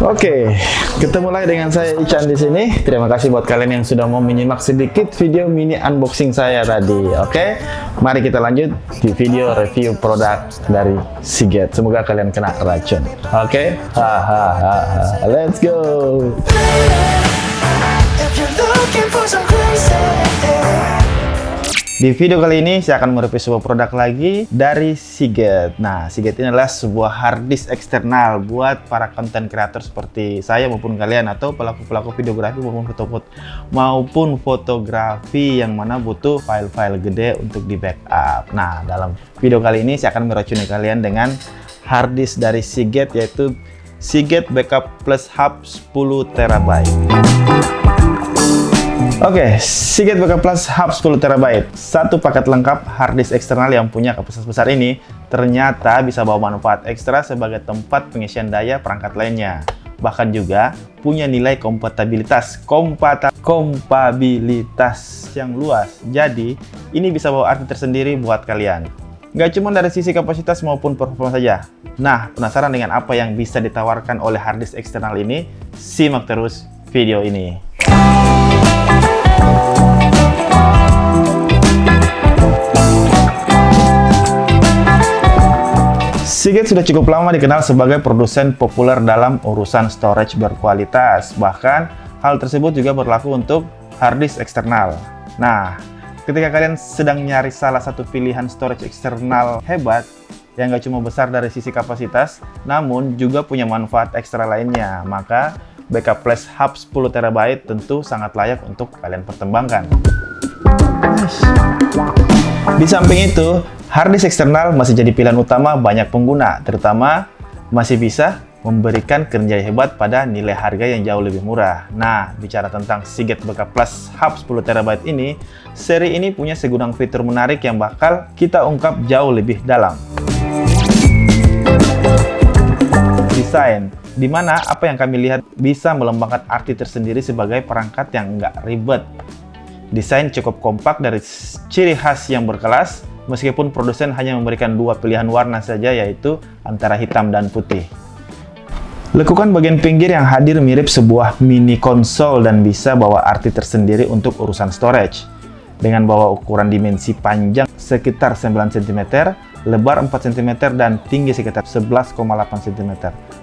Oke, ketemu lagi dengan saya Ican di sini. Terima kasih buat kalian yang sudah mau menyimak sedikit video mini unboxing saya tadi. Oke, mari kita lanjut di video review produk dari Seagate. Semoga kalian kena racun. Oke, let's go. Di video kali ini saya akan mereview sebuah produk lagi dari Seagate. Nah, Seagate ini adalah sebuah hard disk eksternal buat para content creator seperti saya maupun kalian, atau pelaku-pelaku videografi maupun fotografi yang mana butuh file-file gede untuk di backup. Nah, dalam video kali ini saya akan meracuni kalian dengan hard disk dari Seagate, yaitu Seagate Backup Plus Hub 10 TB. Oke, Seagate Backup Plus Hub 10 TB. Satu paket lengkap hard disk eksternal yang punya kapasitas besar ini ternyata bisa bawa manfaat ekstra sebagai tempat pengisian daya perangkat lainnya. Bahkan juga punya nilai kompatibilitas yang luas. Jadi, ini bisa bawa arti tersendiri buat kalian. Nggak cuma dari sisi kapasitas maupun performa saja. Nah, penasaran dengan apa yang bisa ditawarkan oleh hard disk eksternal ini? Simak terus video ini. Seagate sudah cukup lama dikenal sebagai produsen populer dalam urusan storage berkualitas. Bahkan, hal tersebut juga berlaku untuk hard disk eksternal. Nah, ketika kalian sedang nyari salah satu pilihan storage eksternal hebat, yang nggak cuma besar dari sisi kapasitas, namun juga punya manfaat ekstra lainnya, maka Backup Plus Hub 10 TB tentu sangat layak untuk kalian pertimbangkan. Di samping itu, hard disk eksternal masih jadi pilihan utama banyak pengguna, terutama masih bisa memberikan kerja hebat pada nilai harga yang jauh lebih murah. Nah, bicara tentang Seagate Backup Plus Hub 10 TB ini, seri ini punya segudang fitur menarik yang bakal kita ungkap jauh lebih dalam. Desain, di mana apa yang kami lihat bisa melambangkan arti tersendiri sebagai perangkat yang nggak ribet. Desain cukup kompak dari ciri khas yang berkelas, meskipun produsen hanya memberikan dua pilihan warna saja, yaitu antara hitam dan putih. Lekukan bagian pinggir yang hadir mirip sebuah mini konsol dan bisa bawa arti tersendiri untuk urusan storage. Dengan bawa ukuran dimensi panjang sekitar 9 cm, lebar 4 cm, dan tinggi sekitar 11,8 cm.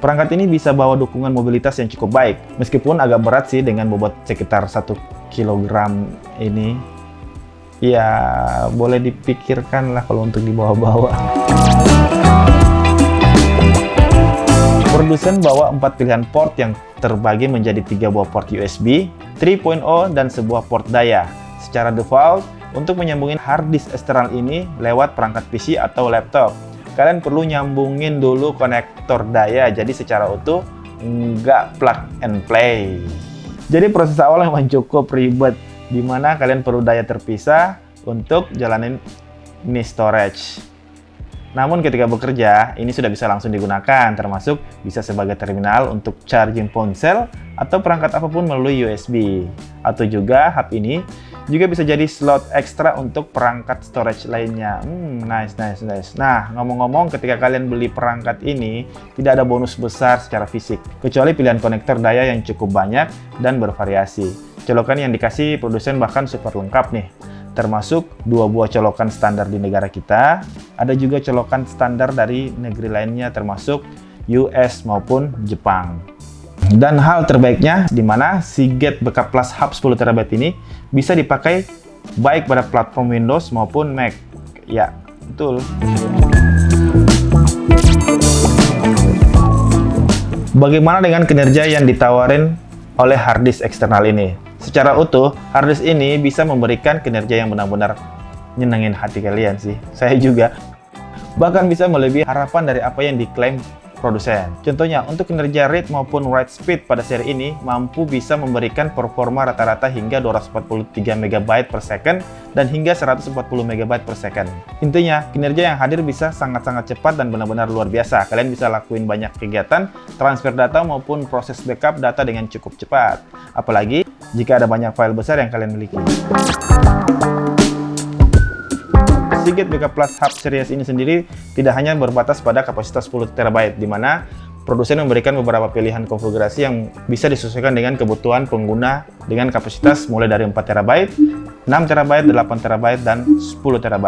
Perangkat ini bisa bawa dukungan mobilitas yang cukup baik, meskipun agak berat sih dengan bobot sekitar 1 kg ini. Ya, boleh dipikirkan lah kalau untuk dibawa-bawa. Produsen bawa 4 pilihan port yang terbagi menjadi 3 buah port USB, 3.0, dan sebuah port daya. Secara default, untuk menyambungin hard disk eksternal ini lewat perangkat PC atau laptop, kalian perlu nyambungin dulu konektor daya, jadi secara utuh nggak plug and play. Jadi proses awal memang cukup ribet, di mana kalian perlu daya terpisah untuk jalanin ini storage. Namun ketika bekerja, ini sudah bisa langsung digunakan, termasuk bisa sebagai terminal untuk charging ponsel atau perangkat apapun melalui USB. Atau juga hub ini juga bisa jadi slot ekstra untuk perangkat storage lainnya. Nice. Nah, ngomong-ngomong, ketika kalian beli perangkat ini, tidak ada bonus besar secara fisik, kecuali pilihan konektor daya yang cukup banyak dan bervariasi. Colokan yang dikasih produsen bahkan super lengkap nih, termasuk 2 buah colokan standar di negara kita, ada juga colokan standar dari negeri lainnya termasuk US maupun Jepang. Dan hal terbaiknya, di mana Seagate Backup Plus Hub 10 TB ini bisa dipakai baik pada platform Windows maupun Mac. Ya, betul. Bagaimana dengan kinerja yang ditawarin oleh harddisk eksternal ini? Secara utuh, harddisk ini bisa memberikan kinerja yang benar-benar nyenengin hati kalian sih. Saya juga. Bahkan bisa melebihi harapan dari apa yang diklaim produsen. Contohnya, untuk kinerja read maupun write speed pada seri ini mampu bisa memberikan performa rata-rata hingga 243 MB per second dan hingga 140 MB per second. Intinya, kinerja yang hadir bisa sangat-sangat cepat dan benar-benar luar biasa. Kalian bisa lakuin banyak kegiatan, transfer data maupun proses backup data dengan cukup cepat. Apalagi jika ada banyak file besar yang kalian miliki. Seagate Backup Plus Hub series ini sendiri tidak hanya berbatas pada kapasitas 10 TB, di mana produsen memberikan beberapa pilihan konfigurasi yang bisa disesuaikan dengan kebutuhan pengguna dengan kapasitas mulai dari 4 TB, 6 TB, 8 TB, dan 10 TB.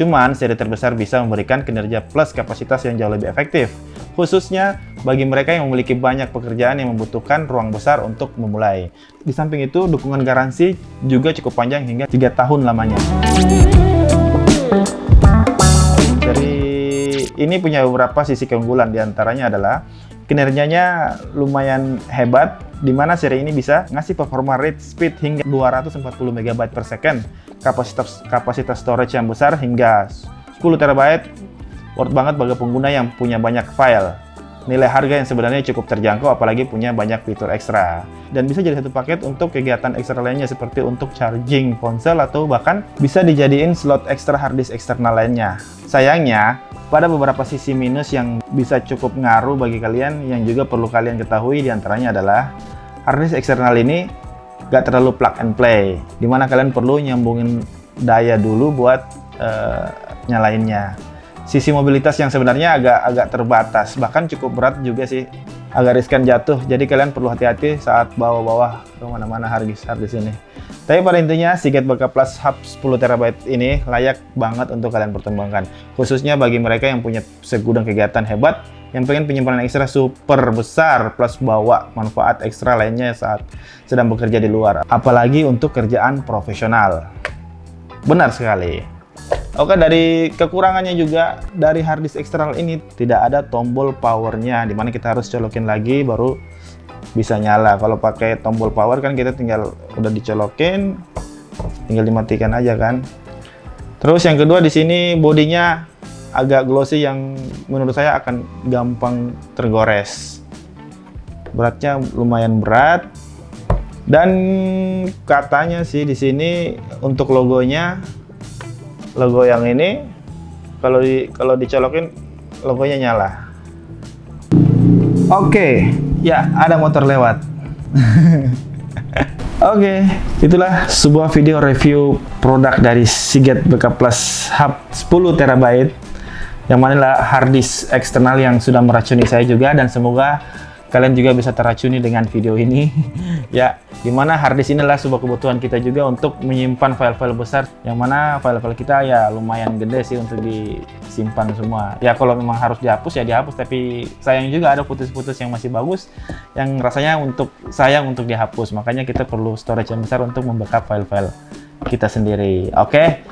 Cuman, seri terbesar bisa memberikan kinerja plus kapasitas yang jauh lebih efektif, khususnya bagi mereka yang memiliki banyak pekerjaan yang membutuhkan ruang besar untuk memulai. Di samping itu, dukungan garansi juga cukup panjang hingga 3 tahun lamanya. Ini punya beberapa sisi keunggulan, diantaranya adalah kinerjanya lumayan hebat, di mana seri ini bisa ngasih performa read speed hingga 240 MB per second, kapasitas storage yang besar hingga 10 TB, worth banget bagi pengguna yang punya banyak file. Nilai harga yang sebenarnya cukup terjangkau, apalagi punya banyak fitur ekstra. Dan bisa jadi satu paket untuk kegiatan ekstra lainnya seperti untuk charging ponsel atau bahkan bisa dijadiin slot ekstra harddisk eksternal lainnya. Sayangnya, pada beberapa sisi minus yang bisa cukup ngaruh bagi kalian yang juga perlu kalian ketahui, diantaranya adalah harddisk eksternal ini gak terlalu plug and play, dimana kalian perlu nyambungin daya dulu buat nyalainnya. Sisi mobilitas yang sebenarnya agak terbatas, bahkan cukup berat juga sih, agak riskan jatuh, jadi kalian perlu hati-hati saat bawa-bawa ke mana-mana harddisk ini. Tapi pada intinya, Seagate Backup Plus Hub 10 TB ini layak banget untuk kalian pertimbangkan, khususnya bagi mereka yang punya segudang kegiatan hebat, yang pengen penyimpanan ekstra super besar, plus bawa manfaat ekstra lainnya saat sedang bekerja di luar, apalagi untuk kerjaan profesional. Benar sekali. Oke, dari kekurangannya juga dari harddisk eksternal ini tidak ada tombol powernya, dimana kita harus colokin lagi baru bisa nyala. Kalau pakai tombol power kan kita tinggal udah dicolokin, tinggal dimatikan aja kan. Terus yang kedua, di sini bodinya agak glossy yang menurut saya akan gampang tergores. Beratnya lumayan berat. Dan katanya sih di sini untuk logonya, logo yang ini kalau dicolokin logonya nyala. Oke, ya ada motor lewat. Oke, itulah sebuah video review produk dari Seagate Backup Plus Hub 10 TB, yang mana harddisk eksternal yang sudah meracuni saya juga, dan semoga kalian juga bisa teracuni dengan video ini. Ya, dimana harddisk inilah sebuah kebutuhan kita juga untuk menyimpan file-file besar, yang mana file-file kita ya lumayan gede sih untuk disimpan semua. Ya kalau memang harus dihapus ya dihapus, tapi sayang juga ada putus-putus yang masih bagus yang rasanya sayang untuk dihapus. Makanya kita perlu storage yang besar untuk membackup file-file kita sendiri. Oke.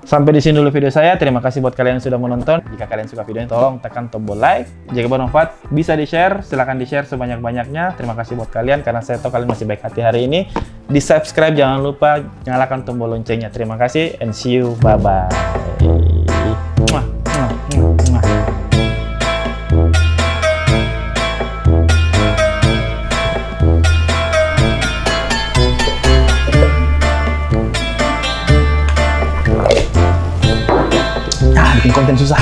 Sampai di sini dulu video saya. Terima kasih buat kalian yang sudah menonton. Jika kalian suka video ini, tolong tekan tombol like. Jika bermanfaat, bisa di-share. Silahkan di-share sebanyak-banyaknya. Terima kasih buat kalian, karena saya tahu kalian masih baik hati hari ini. Di-subscribe, jangan lupa nyalakan tombol loncengnya. Terima kasih, and see you. Bye-bye. Bikin konten susah.